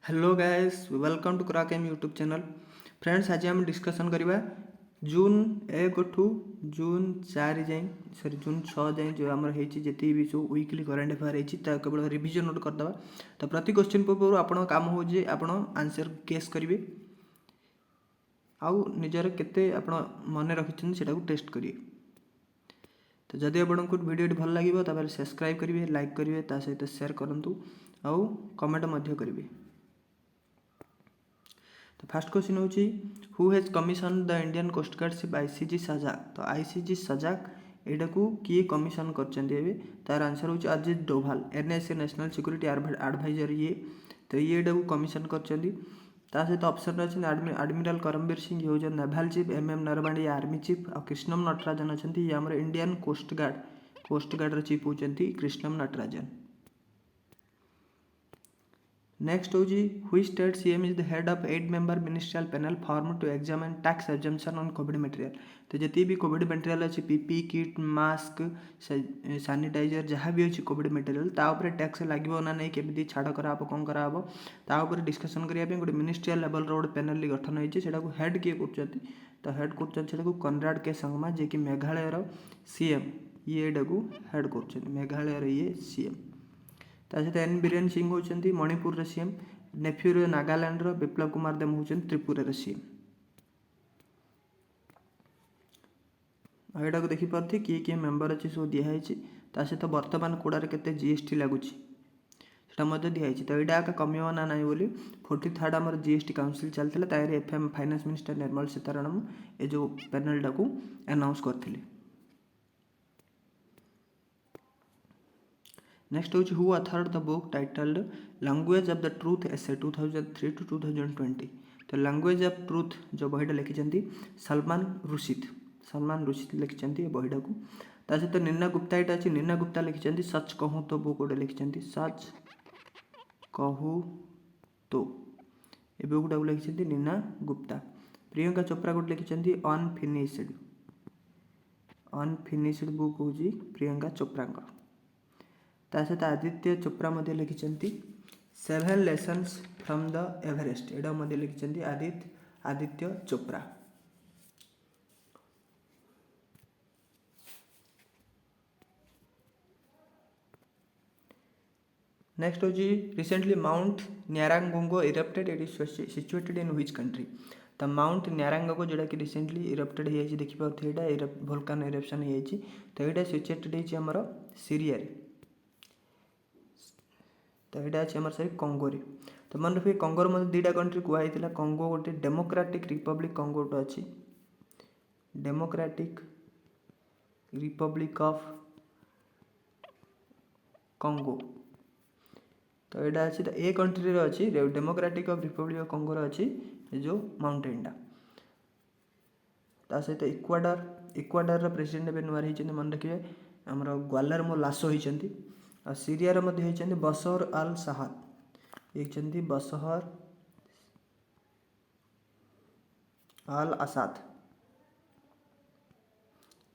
Hello guys, welcome to क्राकेम YouTube channel. Friends, आज आम डिस्कसन करवा जून 1 ठू जून 4 जाए सरी जून 6 जाए जो आम जी भी सब वीकली करेन्ट अफेयर होती केवल रिविजन नोट करदे। तो प्रति क्वेश्चन पूर्व आप काम हो आंसर गेस करेंगे आउ निजर केते मन रखिछन सेटा को टेस्ट करिए। तो जदि आपको वीडियो भल लगे तो सब्सक्राइब करेंगे, लाइक करेंगे, ता सहित शेयर करूँ आउ कमेंट करेंगे। तो फास्ट क्वेश्चन होची who has commission the Indian coast guard ship ICG Sajag. तो आईसीजी सजाक एटा को किए कमिशन करछन्ते तार आंसर होची Ajit Doval, NSA national security adviser ये। तो ये एटा को कमिशन करछन्ती। ता सहित ऑप्शन अच्छे एडमिरल करमबीर सिंह ये होजन naval chief, MM Naravane army chief और कृष्णम नटराजन अच्छा ये आम इंडियन कोस्ट गार्ड चीफ होचंती कृष्णम नटराजन। नेक्स्ट हो जी which state CM is the head of 8 member ministerial panel form to examine tax exemption on covid material. तो जिते भी कोविड मटेरियल अच्छी पीपी किट, मास्क, सैनिटाइजर जहाँ भी अच्छी कोविड मटेरियल ताऊपर टैक्स लगे ना नहीं, केमी छाड़ कराब कौन कराब ताऊपर डिस्कसन करने गोटे मिनिस्ट्रियल लेवल रोड पैनल गठन होती है। हेड किए कर तो हेड कर कनराड के संगमा जे कि मेघालय सीएम ये हेड कर मेघालय ये सीएम। सहित एन बीरेन सिंह होती मणिपुर सीएम, नेफ्यू नागालैंड विप्लव कुमार देव होती त्रिपुरा सीएम। यहाँ को देखिपे किए मेम्बर अच्छे सब दिखाई सहित बर्तमान कोड़ार के जीएसटी लगुच दिखाई। तो यहाँ कमिबा ना ना बोली 43rd आम जीएसटी काउंसिल चलता FM finance minister Nirmala Sitharaman ये जो पैनल को अनाउंस करते। नेक्स्ट हूँ who authored the book titled language of the truth essay 2003 to 2020। तो लैंग्वेज ऑफ ट्रूथ जो बहीटा लिखिं सलमान रुशिद लिखिं बहीटा को। ता सहित नीना गुप्ता यहाँ अच्छी नीना गुप्ता लिखिं सच कहूँ तो बुक गोटे लिखिं सच कहूँ तो ये बुकटा लिखिं नीना गुप्ता। प्रियंका चोप्रा गोटे लिखिं अनफिनिश्ड बुक हूँ प्रियंका चोप्रा। ता सहित आदित्य चोप्रा लिखिं 7 लेसन्स फ्रॉम द एवरेस्ट यहाँ लिखिं आदित्य चोप्रा। नेक्स्ट हूँ recently mount Nyiragongo erupted, it is situated in which country. तो माउंट न्यारांगोंगो जोटा कि रिसेंटली इरप्टेड हो देखिए यहाँ वोल्कानो इरप्शन हो। तो यहाँ सिचुएटेड होमर सीरिया। तो यहाँ अच्छे आम सही कंगोरे। तो मन रखिए कंगोर मध्य दुईटा कंट्री कहई, कंगो गोटे डेमोक्रेटिक रिपब्लिक कंगो गोटे अच्छी डेमोक्रेटिक रिपब्लिक ऑफ कंगो। तो यहाँ अच्छी तो ए कंट्री अच्छी डेमोक्रेटिक ऑफ रिपब्लिक ऑफ कंगोर अच्छी जो माउंटेनटा। ता सहित इक्वाडर प्रेसिडेंट ए नुआर होती मन रखिए आमर ग्वालरमो लासो होती। और सीरिया होती बशर अल साहद ये बशर अल आसाद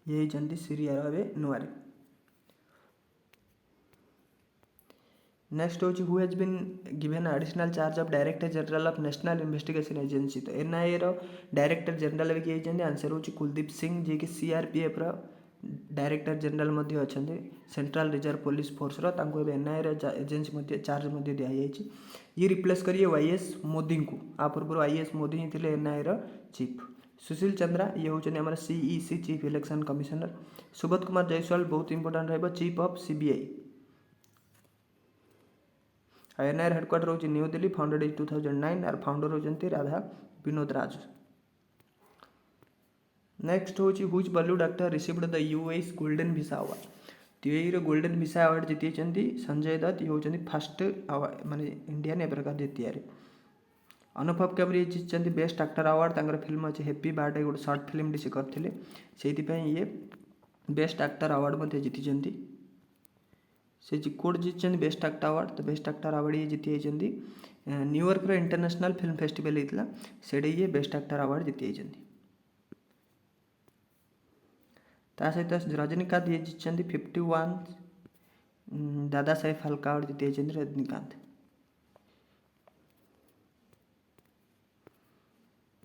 ये होती सीरिया नुआरे। नेक्स्ट हूँ who has been given additional charge of director general of national investigation agency. तो एनआईए डायरेक्टर जनरल भी किए आंसर हूँ कुलदीप सिंह जी की सीआरपीएफ डायरेक्टर जनरल अच्छा central reserve police force NIA agency charge दिखाई। ये रिप्लेस करिए वाईएस मोदी को। आ पूर्व वाईएस मोदी ही थे एनआईए चीफ। सुशील चंद्रा ये होने आम CEC chief election commissioner. Subodh Kumar Jaiswal बहुत इंपोर्टाट रहा chief of CBI. NIR headquarter होची न्यू दिल्ली, फाउंडेड इन 2009 और फाउंडर होचंती राधा विनोद राज। नेक्स्ट होची which Bollywood actor received the US golden visa award. तो ये गोल्डन वीसा अवार्ड जीति संजय दत्त, ये होचंती फर्स्ट अवार्ड माने इंडियन ए प्रकार जीतियारे। अनुपम खेर ये जीति बेस्ट एक्टर अवार्ड, तांकर फिल्म अच्छे हैप्पी बर्थडे गोटे सर्ट फिल्म से करते से ये बेस्ट एक्टर अवार्ड जीति। से कोड जीति बेस्ट एक्टर अवार्ड। तो बेस्ट एक्टर अवार्ड ये जीति न्यूयॉर्क इंटरनेशनल फिल्म फेस्टिवल होता से ये बेस्ट एक्टर अवार्ड जीति। ता सहित रजनीकांत ये जीति 51 दादा साहेब फाल्के अवार्ड जीति रजनीकांत।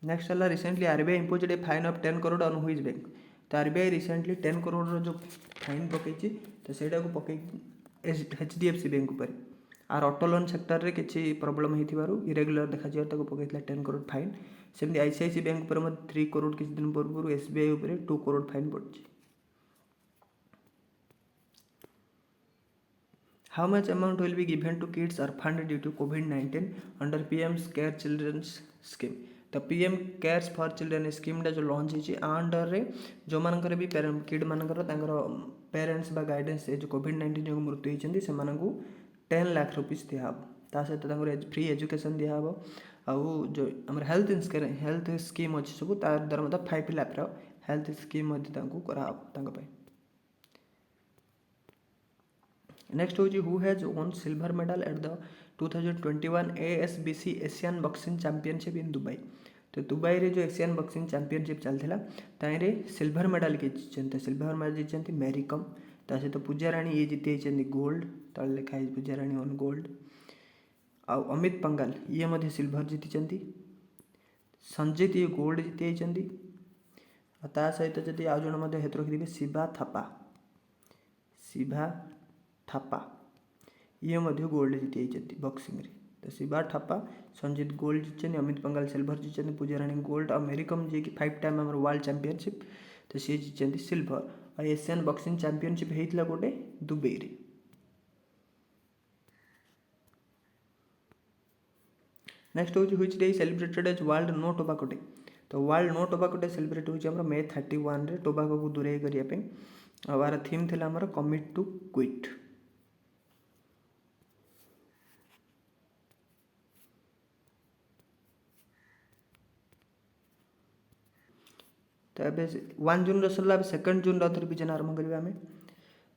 नेक्स्ट है recently RBI imposed a fine of 10 crore on which bank. तो आरबीआई रिसेंटली 10 करोड़ जो फाइन पकई तो ସେଇଟା को पकई एचडीएफसी बैंक उपर आर ऑटो लोन सेक्टर रे किसी प्रॉब्लम होइथिबारु इरेगुलर देखा जाय ताको पकईला 10 करोड़ फाइन। सेमती आईसीआईसी बैंक पर 3 करोड़ किसी दिन पूर्व एसबीआई उपर 2 करोड़ फाइन पड़छि। How much amount will be given to kids orphaned due to COVID-19 under PM's Care Children's Scheme? तो पीएम केयर्स फॉर चिल्ड्रेन स्कीमटा जो लॉन्च होती अंडर रे जो मानकर भी किड मानकर पेरेंट्स बा गाइडेंस जो COVID-19 जो मृत्यु होती से 10 लाख रुपीस दिहब ता सहित फ्री एजुकेशन दिहब आउ जो आम हेल्थ स्कीम अच्छी सब तार द्वारा मतलब 5 लाख हेल्थ स्कीम कराब। नेक्स्ट हूँ who has own silver medal at the 2021 ASBC Asian boxing championship in Dubai. तो दुबई रे जो एशियन बॉक्सिंग चैंपियनशिप चलता ताइरे सिल्वर मेडल किए जीति सिल्वर मेडल जीति मेरी कम ता सहित पूजा राणी ये जीति गोल्ड तले लिखाई पूजा राणी ऑन गोल्ड आउ अमित पंगाल ये सिल्वर जीति संजीत ये गोल्ड जीति ता सहित जदि आउ जन हेतु रखिथे शिवा थापा ये गोल्ड जीति बॉक्सिंग रे। तो शिवा थापा संजीत गोल्ड जीति अमित पंगाल सिल्वर जीति पूजा राणी गोल्ड और मेरी कम जी 5 टाइम आम वर्ल्ड चैंपियनशिप तो सी जीति सिल्वर और एशियन बॉक्सिंग चैंपियनशिप होता गोटे दुबई रे। नेक्स्ट हूँ which day celebrated as world no tobacco day. तो world no tobacco day celebrate हो May 31 रे टोबाको को दूरे करने और थीम थिला हमर कमिट टू क्विट। तो ये 1 जून रसला 2 जून रिविजन आरंभ करिया हमें।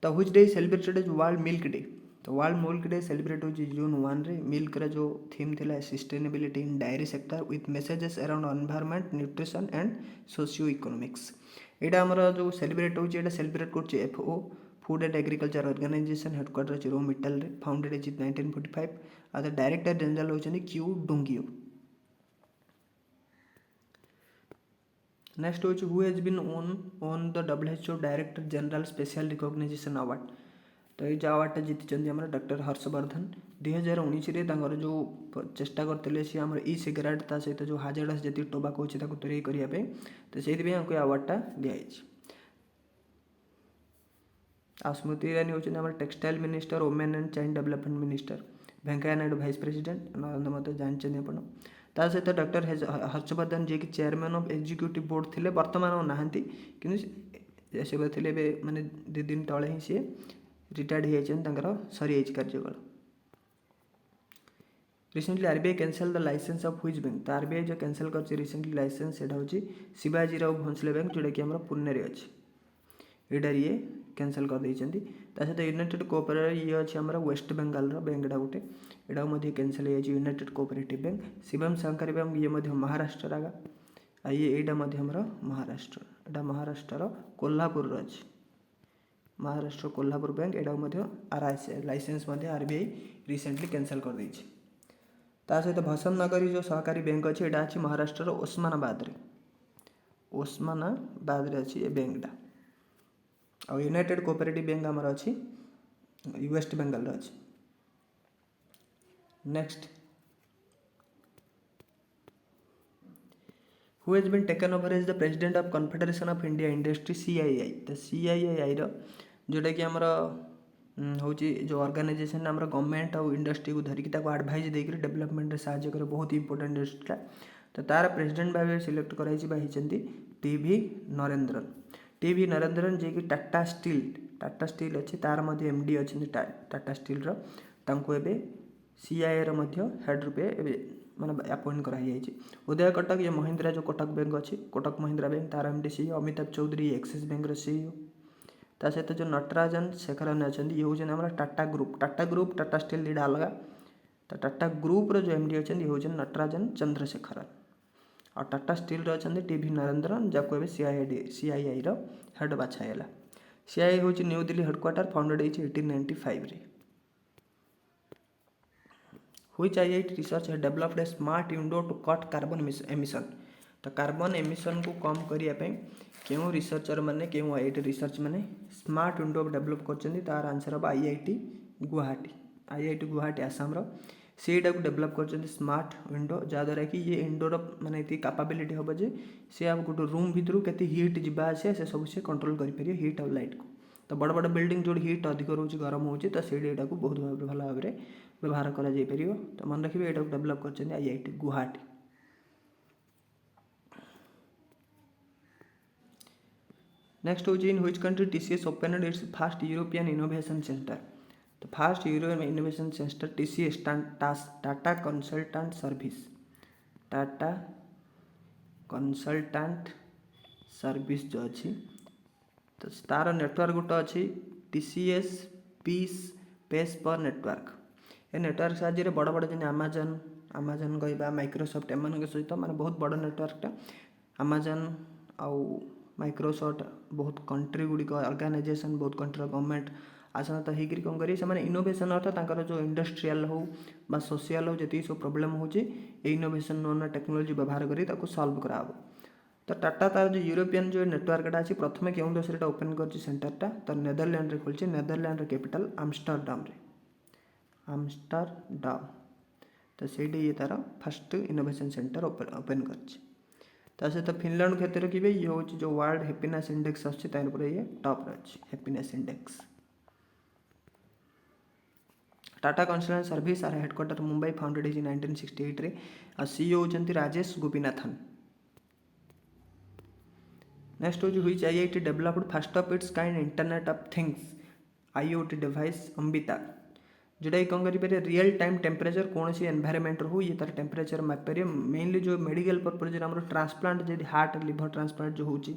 तो which day celebrated as world milk day. तो वर्ल्ड मिल्क डे सेलिब्रेट हो जून 1 रे मिल्क रे जो थीम थिला sustainability in dairy sector with messages around environment nutrition and socio economics. एटा हमर जो सेलिब्रेट हो सेलिब्रेट कर FAO food and agriculture organization headquarter अछि रोम इटली रे फाउंडेड अछि 1945 आ द डायरेक्टर जनरल होचनी क्यू डोंगियो। नेक्स्ट हूँ who has been own the WHO director general special recognition award. तो ये अवार्डटा जीति आम डॉक्टर हर्षवर्धन 2019 जो चेष्टा करते सी आम ई सिगरेट ता सहित जो हाजर्डस जी टोबाको अच्छे दूरे करने तो से अवार्डटा दिखाई। आ स्मृति ईरानी होती textile minister women and child development minister Venkaiah Naidu vice president Narendra Modi जानते आप ता सहित डॉक्टर हर्षवर्धन जी की चेयरमैन ऑफ एग्जीक्यूटिव बोर्ड थे बर्तमान नहांती कि से थे माने 2 दिन तले ही सी रिटायर्ड हो सरी कार्यकाल। Recently RBI cancel the license of which bank. तो आरबीआई जो कैंसल कर रिसेंटली लाइसेंस से शिवाजी राव भोंसले बैंक जोटा कि पुणे में अच्छी एटार ये कैंसल कर देती। सहित यूनाइटेड कोऑपरेटिव ये अच्छी वेस्ट बेंगल बैंकटा गोटे यहाँ कैंसल हो यूनाइटेड कोऑपरेटिव बैंक। शिवम सहकारी बैंक ये महाराष्ट्र आगा ये यहाँ महाराष्ट्र एटा महाराष्ट्र कोल्हापुर अच्छी महाराष्ट्र कोल्हापुर बैंक यहाँ लाइसेंस आरबीआई रिसेंटली कैंसल कर देछि। ता सहित भसन नगरी जो सहकारी बैंक अच्छी यहाँ अच्छी महाराष्ट्र ओस्मानाबाद अच्छी ये बैंकटा और यूनाइटेड कोऑपरेटिव बैंक आमर अच्छी वेस्ट बेंगल अच्छी। Next who has been taken over as the president of confederation of India industry CII। तो CII जोटा कि आमर हूँ जो ऑर्गेनाइजेशन आमर गवर्नमेंट और इंडस्ट्री को धरिकी एडवाइज देकर डेवलपमेंट साहाय्य करे बहुत इंपोर्टेंट इंडस्ट्रीटा। तो तार प्रेसिडेंट भाव सिलेक्ट कराई टीवी नरेंद्रन जी की टाटा स्टील अच्छी तार MD अच्छी टाटा स्टील रे CII हेड रूपे माने अपॉइंट कराई। उदय कटक ये महिंद्रा जो कटक बैंक अच्छी कटक महिंद्रा बैंक तार MD CEO Amitabh Chaudhary Axis bank CEO। ता सहित जो नटराजन शेखरन अच्छा ये हूँ टाटा ग्रुप टाटा स्टील दीटा अलग। तो टाटा ग्रुप जो MD अच्छा ये हूँ नटराजन चंद्रशेखरन और टाटा स्टील अच्छा टीवी नरेंद्रन जहाँ CII हेड बाछाला। CII हूँ न्यू दिल्ली हेडक्वार्टर फाउंडेड 1895 रे। Which IIT research has developed a smart window to cut carbon emission। तो कार्बन एमिशन को कम करने क्यों रिसर्चर मैंने क्यों आईआईटी रिसर्च मैंने स्मार्ट विंडो डेवलप कर तार आंसर हम आईआईटी गुवाहाटी आसाम सेटा को डेवलप कर स्मार्ट विंडो जहाँद्वारा कि ये इंडोर माने कैपेबिलिटी हम जे सी आप गोटे रूम भितर के हिट जावास से सब से कंट्रोल कर हिट और लाइट को तो बड़ बड़ बिल्डिंग जो हिट अधिक रोचे गरम हो तो से यहाँ बहुत भल भाव में व्यवहार कर तो मन रखिए यहाँ डेवलप कर आईआईटी गुवाहाटी। नेक्स्ट हूँ in which country TCS open its first European innovation centre तो first European innovation centre TCS Tata consultant service Tata consultant service जो अच्छी तो तार नेटवर्क गोटे अच्छी टीसीएस पीस पेस पर नेटवर्क ए नेटवर्क साहाय्य बड़ बड़ जन आमाजन कहवा माइक्रोसॉफ्ट एम सहित माने बहुत बड़ नेटवर्कटा आमाजन आउ माइक्रोसॉफ्ट बहुत कंट्री गुड़िक ऑर्गेनाइजेशन बहुत कंट्री गवर्नमेंट आसानता होकर कौन करेंगे से इनोवेशन अर्थ जो इंडस्ट्रियल हो बा सोशल हो जी सब प्रोब्लेम हो इनोवेशन नुआ टेक्नोलोजी व्यवहार कर सल्व करा तो टाटा तार जो यूरोपियन जो नेटवर्कटा अच्छी प्रथम क्यों देश ओपन कर सेंटरटा तो नेदरलैंड खोली नेदरलैंड कैपिटल आमस्टरडाम तो से ये तार फास्ट इनोवेशन सेंटर ओपन कर सहित फिनलैंड क्षेत्र रखिए ये हूँ जो वर्ल्ड हैप्पीनेस इंडेक्स आसपर ये टॉप अच्छी happiness index. Tata consultant service आर हेडक्वार्टर मुंबई फाउंडेड इज 1968 रे आ सीईओ होचंती राजेश गोपीनाथन। नेक्स्ट हूँ which IIT developed first of its kind internet of things IoT device अंबिता जोटा कि कौन करें रियल टाइम टेम्परेचर कौन सी एनवायरमेंट हो ये तार टेम्परेचर मापिपर मेनली जो मेडिकल पर्पज आम ट्रांसप्लांट जब हार्ट लिवर ट्रांसप्लांट जो होची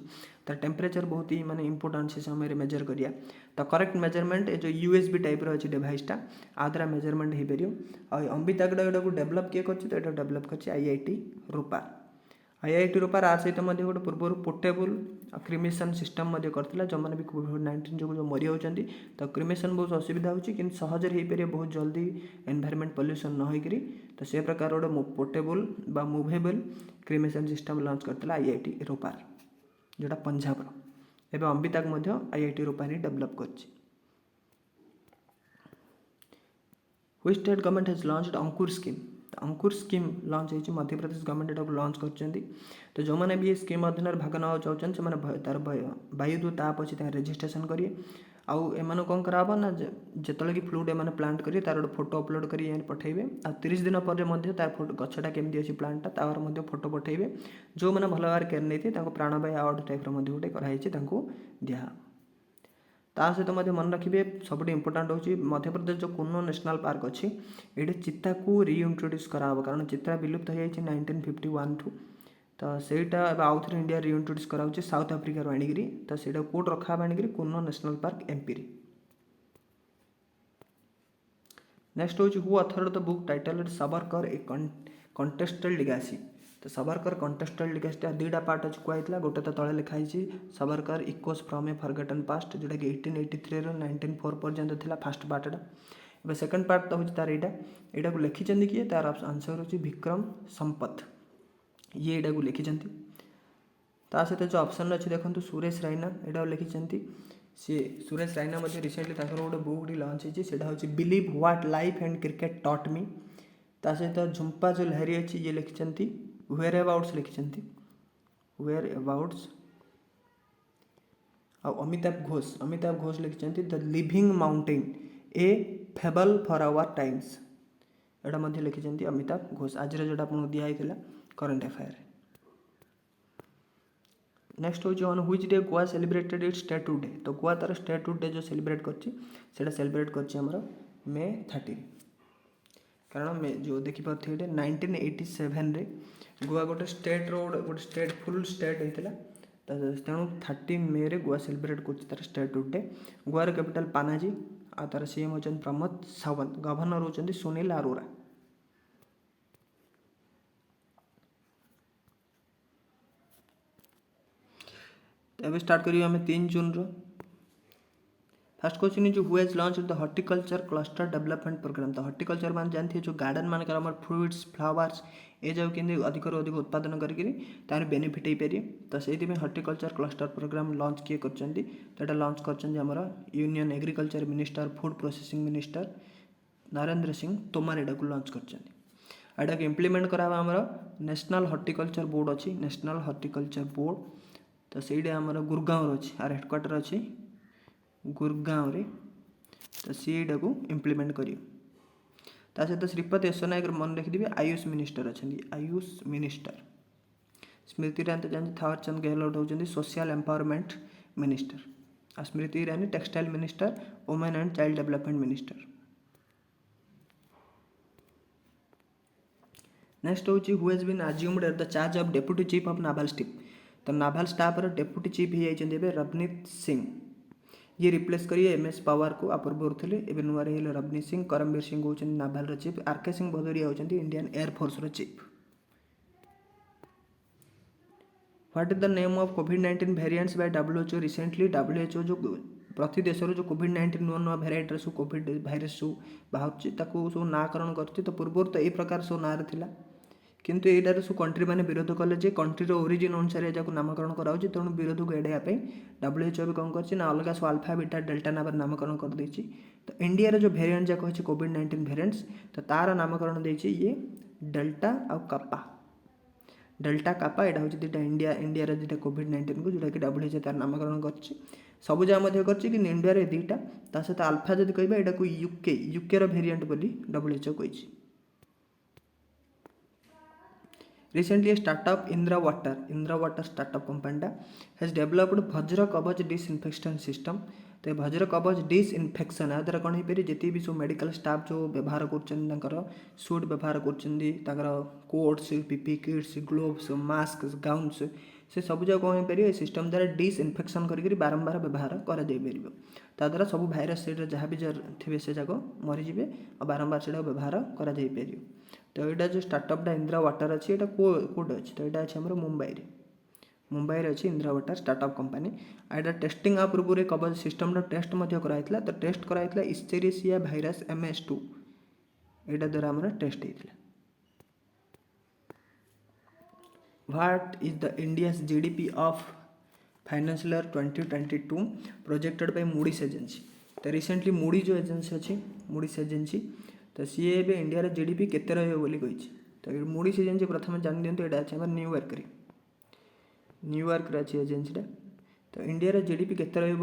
तार टेम्परेचर बहुत ही माने इंपोर्टेंट से समय मेजर करिया तो करेक्ट मेजरमेंट जो यूएसबी टाइप अच्छी डिवाइसटा आ द्वारा मेजरमेंट हो पार अंबिता को डेवलप किए कर डेवलप कर आईआईटी रूपा आईआईटी रूपार आ सहित गोटे पूर्व पोर्टेबल क्रिमेसन सिस्टम करता जो मैंने भी कोविड-19 जो मरी जाती तो क्रिमेसन बहुत असुविधा होती कि सहज हो पारे बहुत जल्दी एनवायरमेंट पॉल्यूशन न होकर तो से प्रकार गोटे पोर्टेबल बा मुवेबल क्रिमेसन सिस्टम लॉन्च करता आईआईटी रूपार जोटा पंजाब एवं अंबिता आईआईटी रूपार ही डेवलप कर which state government has launched Ankur scheme Ankur scheme launch होती मध्य प्रदेश गवर्नमेंट एटा लॉन्च कर तो जो मैंने भी ये स्कीम अधीन भाग ना चाहते से तार वायुदूत आप अच्छी रेजिस्ट्रेशन करेंगे आउ एम कौन कराबा ना जिते कि फ्लूड एम प्लांट करेंगे तार गोटे फोटो अपलोड कर पठेबे आ 30 दिन पर तार गछटा केमती अच्छी प्लांटा तार फोटो पठेबे जो मैंने भल भाव केयर नहीं प्राणवायु अवार्ड टाइप गोटे कराई दिया ता सहित मन रखिए सब इंपोर्टाट हूँ मध्यप्रदेश जो कुन्नो नेशनल पार्क अच्छी ये चिता को रिइंट्रोड्यूस कराब कारण चिता विलुप्त हो जाए 1951 ठू तो सहीटा आउ थे इंडिया रिइंट्रोड्यूस कराऊँ साउथ आफ्रिकार आणिकी तो सहीटा कोड रखा आणिकी Kuno national park MP. Next हूँ who author the book title Savarkar a contested legacy तो सावरकर कंटेस्टेड लिगासीटा दुईटा पार्ट अच्छी कहला गोटे तो तले लिखाई Savarkar equals from A forgotten past जोटा कि 1883 ରୁ 1904 पर्यंत थिला फास्ट पार्टा एवं सेकंड पार्ट तो हूँ तार यहाँ को लिखिं किए तार आंसर हूँ विक्रम संपत ये यहाँ को लिखिं ता सहित जो ऑप्शन अच्छी देखो सुरेश रैना यहाँ लिखिं सी सुरेश रैना रिसेंटली गोटे बुक लॉन्च होती believe what life and cricket taught me ता सहित झुंपा जो लहरी अच्छी ये लिखिं वेयर अबाउट्स लिखिं वेयर अबाउट्स अमिताभ घोष लिखिं the living mountain a fable for our times यहाँ लिखिं अमिताभ घोष आज जोटा आपको दिखाई करंट अफेयर। नेक्स्ट हूँ on which day Goa celebrated its statehood day तो गोवा तार स्टेटहुड डे जो सेलिब्रेट कर सेलिब्रेट कर मे 30 कारण मे जो देखिए 1987 रे गोवा गोटे स्टेट गोटे स्टेट फुल स्टेट होता तेणु 30 मे रे गोवा सेलिब्रेट कर स्टेटहुड डे गोवार कैपिटल पानाजी आ तार सीएम होती प्रमोद सावंत गवर्नर होती सुनील अरोरा। अब स्टार्ट करिए आम 3 June first question is who has launch the horticulture cluster development programme. तो हॉर्टिकल्चर मान जानते हैं जो गार्डन मान आम फ्रुट्स फ्लावर्स ये जाऊ केमती अधिक अधिक उत्पादन करके तार बेनिफिट हो पारे। तो से हॉर्टिकल्चर क्लस्टर प्रोग्राम लॉन्च किए कर तो यहाँ लॉन्च कर union agriculture minister food processing minister Narendra Singh Tomar यहाँ को लॉन्च कर यहाँ इम्प्लीमेंट करावा आमर नेशनल हॉर्टिकल्चर बोर्ड अच्छी नेशनल हॉर्टिकल्चर बोर्ड। तो सही आमर गुरगाँव अच्छी आर हेडक्वार्टर अच्छी गुरगाँव रे। तो सी यहाँ को इम्प्लीमेंट कर सहित श्रीपद यशो नायक मन रखिथे आयुष मिनिस्टर अच्छा आयुष मिनिस्टर। स्मृति ईरानी तो जानते थावर चंद गहलोत होती सोशल एम्पावरमेंट मिनिस्टर और Smriti Irani textile minister women and child development minister. Next हूँ who has been assumed at the charge of deputy chief of naval staff. तो नावल स्टाफ डेप्यूटी चीफ हो रवनीत सिंह ये रिप्लेस करिए एमएस पावर को पूर्व थे एवं नुआ रवनीत सिंह करमवीर सिंह होती naval chief RK Singh Bhadauria होती Indian air force chief. What is the name of कोविड-19 variants by WHO recently WHO जो प्रति देश जो कोविड-19 नुआ नुआ भेराइटर सब कोविड भाइरस सब बाहर सब नाकरण करते। तो पूर्व तो ये प्रकार सब ना था किंतु यार सब कंट्री मैंने विरोध कले जे कंट्रीर ओरिजिन अनुसार जहाँ नामकरण कराऊँ तेणु विरोध को एड़ाई WHO भी कौन कर अलग सब अल्फा बीटा डेल्टा नाम नामकरण कर देछि। तो इंडिया जो भेरिएंट जाक अच्छे कोविड-19 भेरिएंट्स तो तार नामकरण देछि ये डेल्टा आउ कापा। डेल्टा कापा यहाँ हूँ दुटा इंडिया दुटा कोविड-19 को जोटा कि WHO तार नामकरण कर सब जगह कर इंडिया दुईटा सहित अल्फा जब कह यहाँ को यूके भेरिएंट बोली WHO कही। Recently, startup Indra Water startup company has developed Vajra Kavach disinfection system। तो भज्र कवच डिसइनफेक्शन या द्वारा कौन हो पारे जिते भी सब मेडिकल स्टाफ जो व्यवहार कर सूट व्यवहार कर coats PP kits gloves mask gowns से सब जगह कौन हो पारे सिस्टम द्वारा डिसइनफेक्शन करके बारंबार व्यवहार कर द्वारा सब भाइरस से जहाँ भी थे से जाक मरीजे और बारंबार से व्यवहार कर। तो यहाँ जो स्टार्टअपटा इंदिरा वाटर अच्छी यहाँ कौटे अच्छी तो यहाँ अच्छे मुंबई अच्छी इंदिरा वाटर स्टार्टअप कंपनी। यहाँ टेस्टिंग आ पूर्व कवच सिस्टम टेस्ट कराइला। तो टेस्ट कराइला इस्चेरिसिया भाइरस MS2 यहाँ द्वारा आम टेस्ट होता। What is the India's GDP of financial year 2022 projected by Moody's agency. तो रिसेंटली मूडी जो एजेंसी अच्छी मूडीज एजेंसी तो सी ए इंडिया GDP केते रही। तो मूडीज एजेंसी प्रथम जान दिखाँ यहाँ अच्छे न्यूयॉर्क अच्छी एजेंसीटा। तो इंडिया GDP केते रही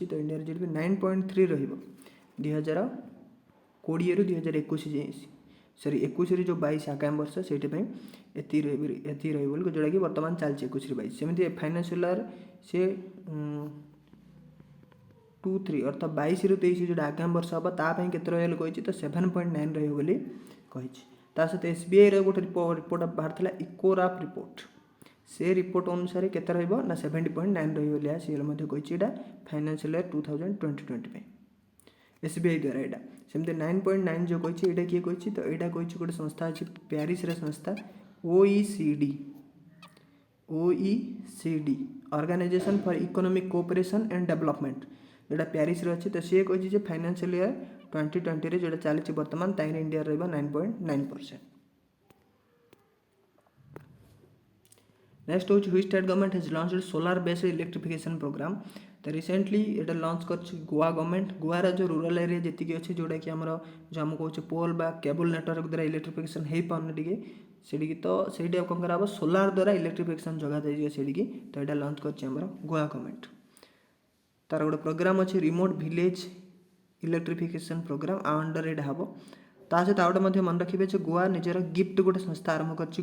तो इंडिया GDP 9.3 2020 रू 2021 सॉरी 21 जो 22 आगामी वर्ष से रही जोटा कि बर्तमान चलती 21-22 सेमती फाइनेंशियल ईयर से 23 अर्थात 22 रू 23 जो आगामी वर्ष हम तापाई के रही तो 7.9 रही सहित SBI गोटे रिपोर्ट बाहर था इकोराप रिपोर्ट से रिपोर्ट अनुसार केते रही 70.9 रही कही फाइनेंशियल ईयर 2020 SBI द्वारा यहाँ सेमती 9.9 जो कही यहाँ किए कही तो यहाँ कही गोटे संस्था अच्छी प्यारिस संस्था OECD organisation for economic cooperation and development जोटा प्यारिस अच्छी। तो सी कही फाइनेंशियल ईयर 2020 जोटा चली बर्तमान ताइन इंडिया रही 9.9%। नेक्स्ट हूँ which state government has launched solar based electrification programme. तो रिसेंटली ये लॉन्च कर गोवा गवर्नमेंट गोवार जो रूरल एरिया जी अच्छी जोटा कि आमर जो आम कहे पोल बा केबल नेटवर्क द्वारा इलेक्ट्रिफिकेशन हो पाने टे से तो सही कौन कराब सोलार द्वारा इलेक्ट्रिफिकेशन जगह जाइए से तो यहाँ लॉन्च कर गोवा गवर्नमेंट तार गोटे प्रोग्राम अच्छे remote village electrification programme under यहाँ हम ता सहित आउटे मन रखिए गोवा निजर गिफ्ट गोटे संस्था आरंभ कर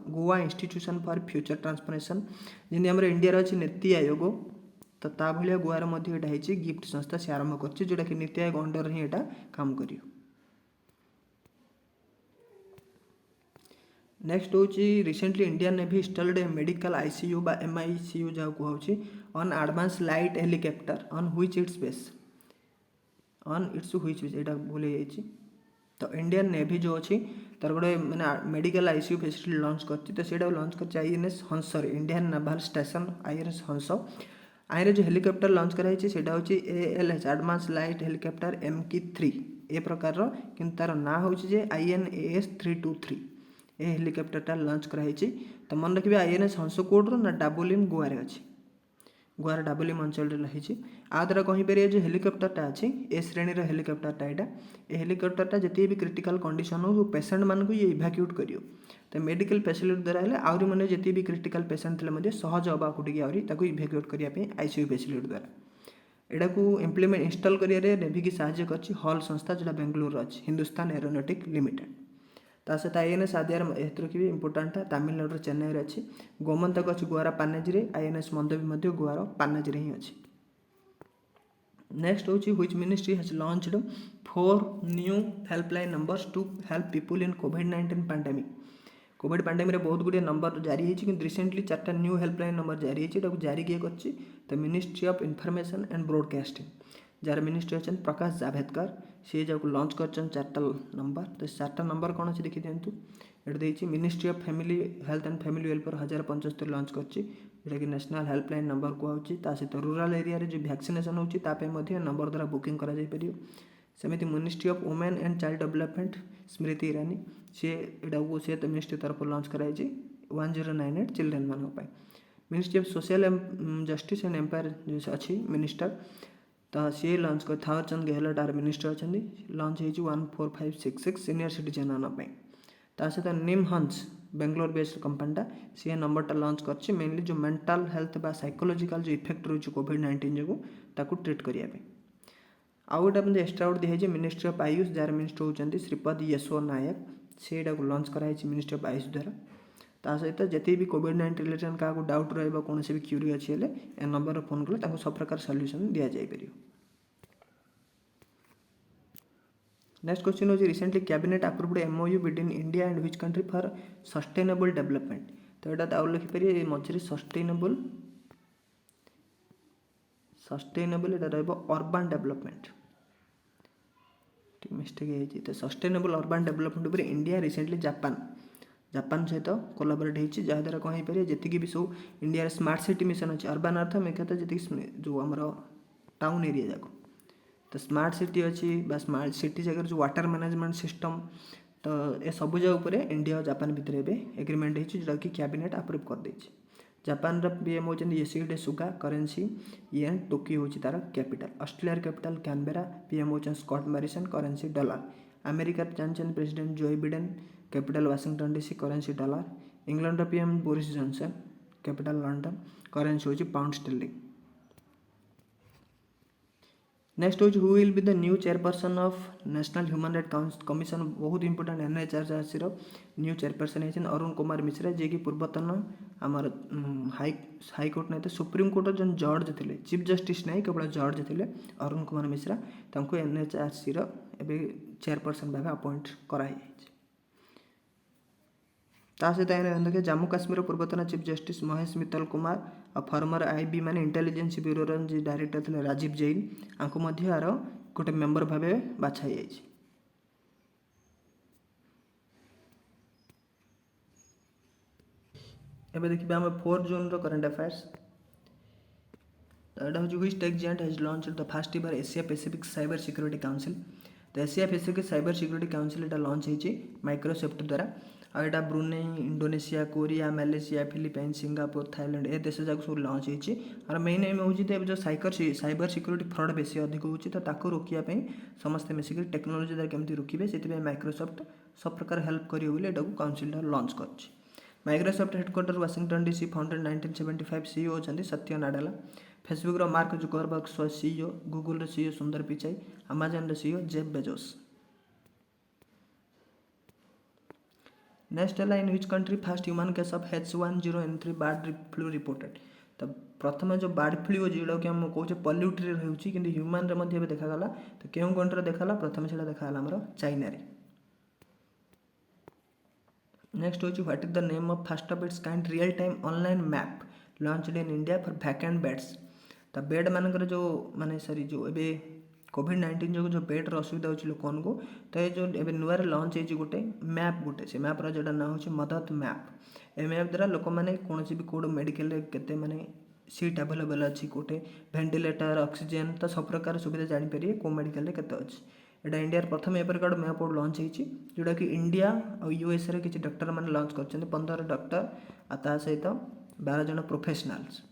Goa institution for future transformation जमी आम इंडिया अच्छी नीति आयोग तो ता भाया गोवार यहाँ गिफ्ट संस्था से आरंभ कर जोटा कि नीति आयोग अंडर ही यहाँ काम कर। नेक्स्ट हूँ रिसेंटली इंडियन नेवी इंस्टॉल्ड ए मेडिकल ICU बा MICU जहाँ कहुँ on advance light helicopter on which it's base on it's which यहाँ भूल जाइए। तो इंडियन नेवी जो अच्छी तार गोटे मैंने मेडिकल ICU फैसिलिटी लॉन्च करती तो लॉन्च कर INS हंस इंडियन नेवल स्टेशन INS हंस आईरे जो हेलिकप्टर लॉन्च कराई सेटा होची ALH advance light helicopter MK3 ए प्रकार किंतु तार ना होची जे INAS 323 ए हेलिकप्टरटा लॉन्च कराई तो मन रखिए INS हंसकोड ना डाबोलिम गोवा रे अछि गोवार डाबोलिम अंचल रही आ द्वारा कहीपर जो हेलिकप्टरटा अच्छी ए श्रेणी हेलिकप्टरटा यहाँ ए हेलिकप्टरटा जिते भी क्रिटिकल कंडीशन हो पेसेंट मानक ये इभाक्यूट करियो तो मेडिकल फैसिलिटी द्वारा है आहरी मैंने जिते भी क्रिटिकल पेसेंट थे सहज हवा को इभाक्यूट करने ICU फैसिलिटी द्वारा एटा को इम्प्लीमेंट इंस्टॉल करिए नेवी की साहाय्य कर हॉल संस्था जो बेंगलुरु अच्छी हिंदुस्तान एरोनॉटिक लिमिटेड ता सहित INS आदिर एत रखिए इंपोर्टाटा तमिलनाडु चेन्नई अच्छी गोमंतक अच्छी गोवार पानाजी INS मंदबी गोवार पानाजी ही अच्छी नेक्स्ट हूँ which ministry has launched 4 new helpline numbers to help people in कोविड-19 पैंडेमिक कोविड पैंडेमिक रे बहुत गुड़े नंबर जारी होती कि रिसेंटली 4टा न्यू हेल्पलाइन नंबर जारी होती जारी किए कर ministry of information and broadcasting जार मिनिस्ट्री अच्छा प्रकाश जाभेदकर सी जब लॉन्च कर 4टा नंबर तो 4टा नंबर कौन अच्छे देखी दिंतु ये ministry of family health and family welfare 1075 launch कर नेशनल हेल्पलाइन नंबर कहूँ सहित रूराल एरिया जो वैक्सीनेशन होती नंबर द्वारा बुकिंग कर सेमती ministry of women and child development Smriti Irani सी तो मिनिस्ट्री तरफ लॉन्च कराई 1098 चिल्ड्रेन मानक ministry of social justice and empire जो अच्छी मिनिस्टर तो सी लॉन्च कर थावरचंद गहलोट आर मिनिस्टर अच्छा लॉन्च हो 14566 सीनियर सिटीजन मानक सहित निम हंस बेंगलोर बेस्ड कंपनीटा सी नंबरटा लॉन्च कर मेनली जो मेंटल हेल्थ बा साइकोलॉजिकल जो इफेक्ट रही कोविड-19 जो ट्रीट करने आउ गोटे मतलब एक्सट्रा गोटे दिखाई ministry of Ayush jar minister होती श्रीपद येशो नायक से लॉन्च कराई मिनिस्ट्री ऑफ आयुष द्वारा ता सहित जिते भी कोविड-19 रिलेटेड क्या डाउट रहा कौन भी क्यूरी अच्छी ए नंबर फोन कले सब प्रकार सल्यूशन दि जापर नेक्स्ट क्वेश्चन होची recently cabinet approved MOU between India and which country for sustainable development तो यहाँ आउ लिखिपर मझे सस्टेनेबल यहाँ अर्बन डेवलपमेंट मिस्टेक है तो सस्टेनेबल अर्बन डेवलपमेंट पर इंडिया रिसेंटली जापान सहित कोलाबोरेट होती जहाँद्वारा कौन हो जी भी सब इंडिया स्मार्ट सिटी मिशन अच्छी अर्बन अर्थ मुख्यतः जी जो आम टाउन एरिया जाक तो स्मार्ट सिटी अच्छी स्मार्ट सिटी जगह जो वाटर मैनेजमेंट सिस्टम तो ये सब जगह इंडिया और जापान भितर एग्रीमेंट होती जोटा कि कैबिनेट अप्रूव कर देछि जापान PM होती योशिहिडे सुगा करेन्सी येन टोकियो होची तार capital Australia capital Canberra PM होती Scott Morrison currency dollar America जानते president Joe Biden capital Washington DC currency dollar England PM Boris Johnson capital London currency होची pound sterling next हूँ who will be the new chairperson of national human right commission बहुत important NHRC new chairperson होती अरुण कुमार मिश्रा जी की पूर्वतन आमर high court नहीं supreme court जो जज थे चीफ जस्टिस नहीं केवल जज थे अरुण कुमार मिश्रा NHRC चेयरपर्सन भाव अपॉइंट कराई सहित देखिए जम्मू काश्मीर पूर्वतन चीफ जस्टिस महेश मित्तल कुमार और फॉर्मर IB माने इंटेलिजेंस ब्यूरो जी डायरेक्टर थे राजीव जैन आंको यार गोटे मेंबर भाव बाछाई जाइए एबे देखिए आम 4 जून करेंट अफेयर्स तो यहाँ हूँ which tech giant has launch the first ever Asia Pacific cyber security council तो Asia Pacific cyber security council यहाँ लॉन्च होती माइक्रोसॉफ्ट द्वारा आ यहाँ Brunei Indonesia Korea Malaysia Philippine Singapore Thailand ए देश जाक सब लॉन्च होती और मेन एम हूँ जो साइबर सिक्योरिटी फ्रॉड बेसी अधिक होता रोकने समस्ते मिसिक टेक्नोलोजी द्वारा केमती रोकवे से माइक्रोसॉफ्ट सब प्रकार हेल्प करेंगे काउंसिल लॉन्च कर Microsoft headquarter Washington DC founded 1975 CEO होती Satya Nadella Facebook Mark Zuckerberg CEO Google CEO Sundar Pichai Amazon CEO Jeff Bezos next है in which country first human case of H1N3 bird flu reported तो प्रथम जो bird flu हो जोटा कि हम कहे पल्यूट्री रोचे कि ह्यूमान देखागला तो क्यों कंट्री देखाला प्रथम से देखाला आमर चाइना रे नेक्स्ट हूँ what is the name of first of its kind real time online map launched in India for vacant beds तो बेड मानकर जो माने सॉरी जो ए कोविड-19 जो बेड्र असुविधा होची लोकन को तो ये जो ए नुआ लॉन्च हो गोटे मैप गोटे से मैप्र जोटा ना हो मदत मैप ए मैप द्वारा लोक मैंने कौन भी कौट मेडिकल केते माने सीट अवेलेबल अच्छी कोटे भेंटिलेटर ऑक्सीजन तो सब प्रकार सुविधा जानीपर कौ मेडिकल केते अच्छी एटा इंडिया प्रथम ए प्रकार मैप लॉन्च होती जोटा कि इंडिया और यूएस रे किसी डॉक्टर मैंने लॉन्च कर 15 डॉक्टर आ सहित 12 जन प्रोफेशनल्स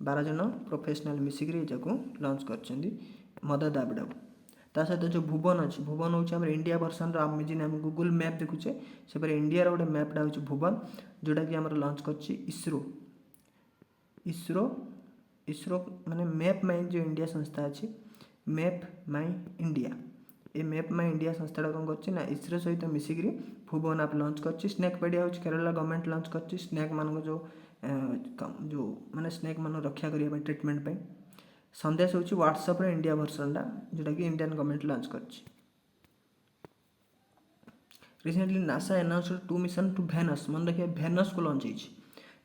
12 जन प्रोफेशनल मिसिक लॉन्च कर मदर दाबिड़ा ता सहित जो भुवन अच्छी भुवन हूँ इंडिया वर्सन जिन आम गूगल मैप देखुचे से इंडिया गोटे मैपटा हूँ भुवन जोटा कि आम लॉन्च कर इसरो इसरो इसरो माने मैप माई जो इंडिया संस्था अच्छी मैप माई इंडिया ये मैप माई इंडिया संस्थाटा कौन कर इसरो सहित मिसिक भुवन आप लॉन्च कर स्नेकपेडिया हूँ केरला गवर्नमेंट लॉन्च कर स्नेक मान जो माने स्नेक मान रक्षा करने ट्रिटमेंट पे संदेश हूँ व्हाट्सएप इंडिया वर्सनटा जोटा कि इंडियन गवर्नमेंट लॉन्च कर recently NASA announced 2 mission to Venus मन रखिए भेनस को लॉन्च होती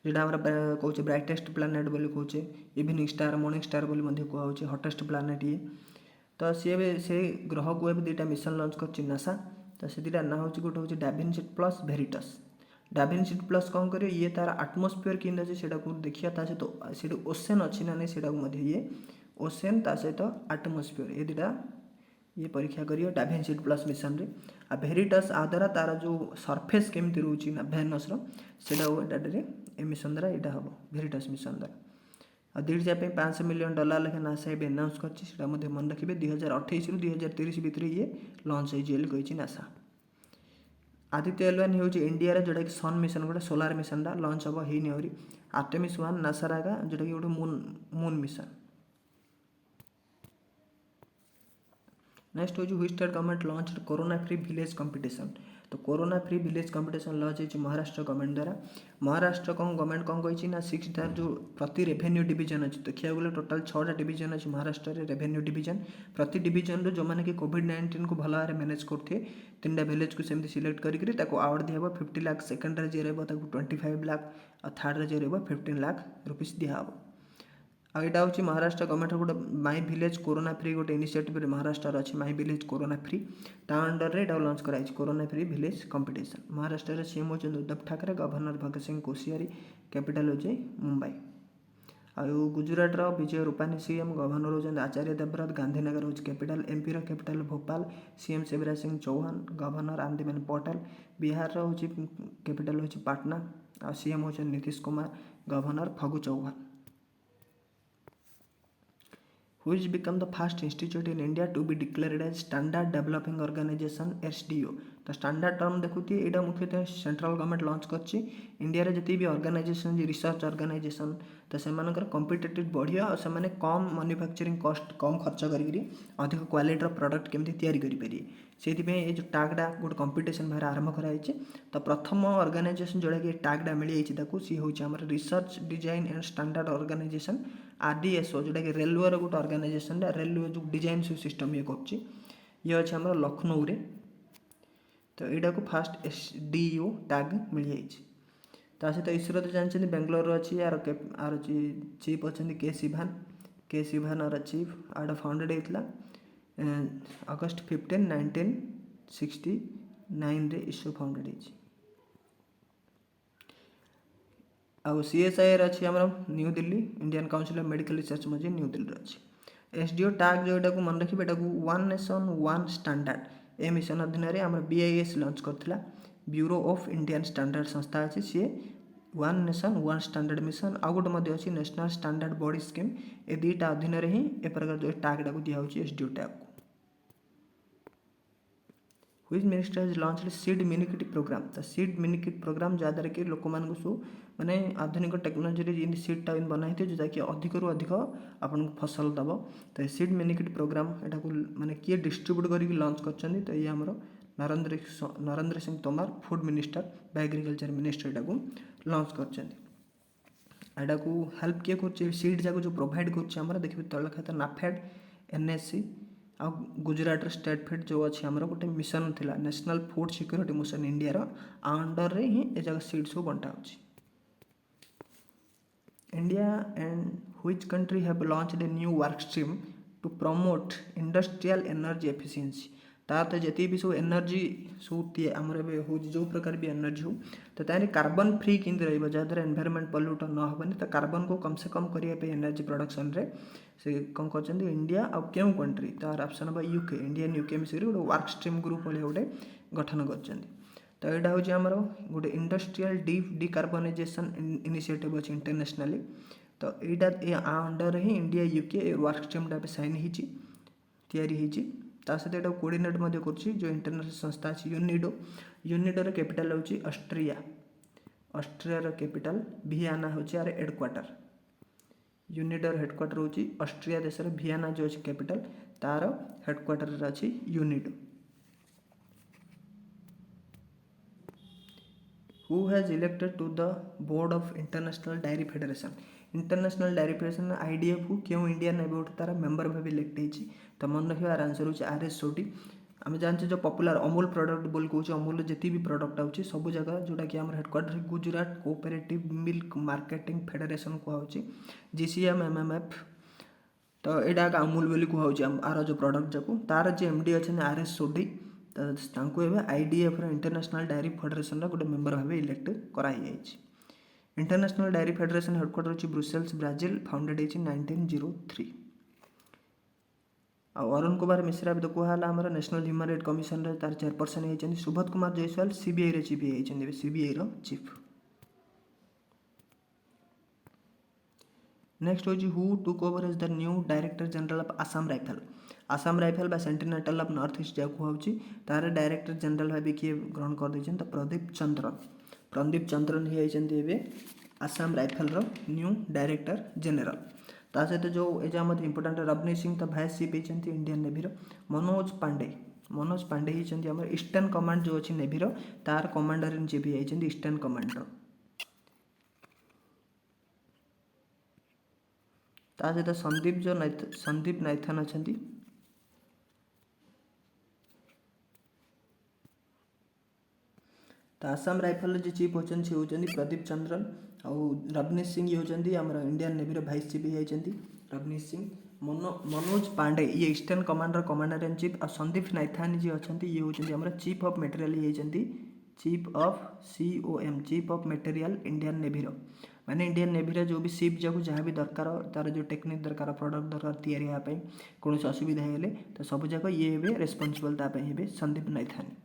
जोटा आम कहे ब्राइटेस्ट प्लानेट बोली कहे इवनिंग स्टार मॉर्निंग स्टार बोली कहे हटेस्ट प्लानेट ये तो सी से ग्रह को भी 2टा मिशन लॉन्च कर नासा तो से 2टा ना हूँ गोटे हूँ डाविनसी प्लस भेरिटस डाविनसी प्लस कौन कर ये तार आटमोस्फियर कि अच्छे से देखिए सहित से ओसेन अच्छी ना नहीं से ये ओसेन ता सहित आटमोस्फियर ये 2टा ये परीक्षा करिए डाविनसी प्लस मिशन रे आ भेरिटस आ द्वारा तार जो सरफेस केमती रोचे ना भेनस से ए मिशन द्वारा यहाँ हम भेरिटस मिशन द्वारा आ 500 मिलियन डॉलर लेखे नासा ये अनाउंस कर मन रखिए 2028 रु 2030 भितर ये लॉन्च होगी नासा आदित्य L1 हूँ इंडिया जोटा कि सन मिशन गोटे सोलार मिशन लॉन्च हम होनी आर्टेमिस 1 नासा जोटा कि गोटे मून मिशन नेक्स्ट हूँ state government launch corona free village competition तो corona free village competition launch होती महाराष्ट्र गवर्नमेंट द्वारा महाराष्ट्र कौन गवर्नमेंट कौन कही ना 6टा जो प्रति रेवेन्यू डिवीजन अच्छी देखिए गले टोटाल 6टा डिवीजन अच्छी महाराष्ट्र रे रेवेन्यू डिवीजन प्रति डिवीजन जो मैंने कि कोविड-19 को भल भाव मैनेज करते 3टा विलेज को सेमती सिलेक्ट करके अवार्ड दिया 50 लाख सेकेंड जी रहा 25 लाख और थर्ड जी रहा 15 लाख रुपीस दिहब आईटा हूँ महाराष्ट्र गवर्नमेंट गोटे माई विलेज कोरोना फ्री गोटे इनिशिएटिव महाराष्ट्र अच्छी माई विलेज कोरोना फ्री ता अंडर रे लॉन्च कराई corona free village competition Maharashtra रे सीएम होती उद्धव ठाकरे गवर्नर भगत सिंह कोश्यारी कैपिटल होची मुंबई आउ गुजरात विजय रूपानी सीएम गवर्नर होती आचार्य देवव्रत गांधीनगर होची कैपिटल एमपी रो capital Bhopal CM Shivraj Singh Chouhan governor Anandiben Patel Bihar होची कैपिटल होची पाटना आ सीएम होती Nitish Kumar governor Phagu Chauhan which become the first institute in India to be declared as Standard Developing Organization SDO तो स्टैंडर्ड टर्म देखुती यहाँ मुख्यतः सेंट्रल गवर्नमेंट लॉन्च कर इंडिया जी भी ऑर्गेनाइजेशन रिसर्च ऑर्गेनाइजेशन तो से कॉम्पिटिटिव बढ़िया और से कम मैन्युफैक्चरिंग कॉस्ट कम खर्च करी अधिक क्वालिटी प्रोडक्ट केमती तैयारी करें से ये जो टैगटा गोटे कंपिटिशन बाहर आरंभ कराई तो प्रथम ऑर्गेनाइजेशन जोड़ा कि टैगटा मिल जाती सी हूँ research design and standard organisation RDSO जोटा कि रेलवे गोटे ऑर्गेनाइजेशन रेलवे जो डिजाइन सिस्टम ये कर ये अच्छे आम लखनऊ रे तो यहाँ को फास्ट SDO टैग मिल जाए सहित इसरो तो जानते बेंगलोर अच्छी यार चीफ अच्छा के शिवान और चीफ आड़ फाउंडेड होता August 15, 1969 रे इसरो फाउंडेड होती आउ CSIR अच्छी आम new Delhi Indian council of medical research मजे न्यू दिल्ली अच्छी SDO टैग जो यहाँ मन रखिए यहाँ वन नेशन वन स्टैंडर्ड ए मिशन अधीन आम BIS लॉन्च करथिला ब्यूरो ऑफ इंडियन स्टैंडर्ड संस्था अच्छी सी one nation one standard mission आउ गोटे अच्छी नेशनल स्टैंडर्ड बॉडी स्कीम ए 2टा अधीन ही ए प्रकार जो टैगटा को दिया SDO tag which minister has launched seed minikit programme तो सीड मिनिकिट प्रोग्राम जहाँद्वारा कि लोक सब माने आधुनिक टेक्नोलोजी सीडटा बनाई जोटा कि अधिक रु अधिक आपन फसल दब तो सीड मिनिकिट प्रोग्राम यहाँ को माने किए डिस्ट्रीब्यूट करके लॉन्च कर तो ये आमर नरेंद्र सिंह तोमर फूड मिनिस्टर बा एग्रीकल्चर मिनिस्टर यहाँ को लॉन्च कर को हेल्प किए कर सीड जाक जो प्रोवाइड कर देखिए तले खाता नाफेड NSC आ गुजरात स्टेट फीड जो अच्छी आमर गोटे मिशन थिला national food security mission India under रे ही ए जगह सीड सब बंटा होची India and which country have launched a new work stream to promote industrial energy efficiency तार तो जी भी सब एनर्जी सब आमर हो जो प्रकार भी एनर्जी हो तो तार कार्बन फ्री किंतु रही जहाँद्वारा एनवायरमेंट पल्यूट न हेनी तो कार्बन को कम से कम करने एनर्जी प्रोडक्शन रे से कौन कर इंडिया आउ क्यों कंट्री तार ऑप्शन हम यूके इंडियन यूके मिसिक गोटे वर्क स्ट्रीम ग्रुप भाई गोटे गठन कर तो यहाँ हूँ आमर गोटे इंडस्ट्रियल डिकार्बनाइजेशन इनिशिएटिव अच्छी इंटरनेशनली तो यहाँ अंडर ही India UK work stream sign होती ता सहित यहाँ कोऑर्डिनेट कर जो इंटरनेशनल संस्था अच्छी यूनिडोर कैपिटल हूँ ऑस्ट्रिया कैपिटल वियना हूँ यार हेडक्वार्टर यूनिडोर हेडक्वार्टर हूँ ऑस्ट्रिया देश वियना जो अच्छी कैपिटल तार हेडक्वार्टर अच्छी UNIDO who has elected to the board of international dairy federation IDF क्यों इंडियन एबोट तार मेंबर भाव इलेक्ट होती तो मन रखिए यार आंसर हूँ RS सोडी आम जानते जो पॉपुलर अमूल प्रोडक्ट बोल कौन अमूल जी भी प्रोडक्ट आउे सब जगह जोटा कि headquarter Gujarat cooperative milk marketing federation कहूँ GCM MMF तो यहाँ अमूल बोली कहूँ आर जो प्रोडक्ट जाकू तार जो MD अच्छे RS सोडी तो IDF इंटरनेशनल डायरी फेडरेशन गोटे मेंबर भाव इलेक्ट कराई इंटरनेशनल डायरी फेडरेशन हेडक्वार्टर अच्छी ब्रुसेल्स ब्राजिल फाउंडेड होती 1903 अरुण कुमार मिश्रा भी तो कहला आम नेशनल ह्यूमन राइट कमिशन तार चेयरपर्सन होती सुबोध कुमार जयसवाल CBI चीफ होती CBI चीफ नेक्स्ट हूँ who took over as the new director general of Assam rifle बा सेंटिनेंटल ऑफ नॉर्थ ईस्ट जहाँ कहूँ तार डायरेक्टर जनरल भाव किए ग्रहण कर तो प्रदीप चंद्रन ही होती Assam rifle new director general ता सहित जो एजाम इंपोर्टाट रवनीत सिंह तो भाइस चीफ होती इंडियन नेवी मनोज पांडे होती आम ईस्टर्न कमांड जो अच्छी नेवी तार कमांडर इन चीफ होती ईस्टर्न कमांड ता सहित संदीप नाइथन अच्छा तो आसाम राइफल जी चीफ होती सी होती प्रदीप चंद्रन आउ रवनीत सिंह ये होती आम इंडियन नेवी भाइस चीफ होती रवनीत सिंह मनोज पांडे ये eastern commander commander in chief और संदीप नाइथानी जी अच्छा ये होती आम चीफ ऑफ मटेरियल ये होती chief of COM chief of material Indian navy माने इंडियन नेवी जो भी शिप जाक जहाँ भी दरकार तार जो टेक्निक दरकार प्रोडक्ट दरकार या कौन असुविधा हेले तो सब जाक ये रेस्पॉन्सिबल संदीप नाइथानी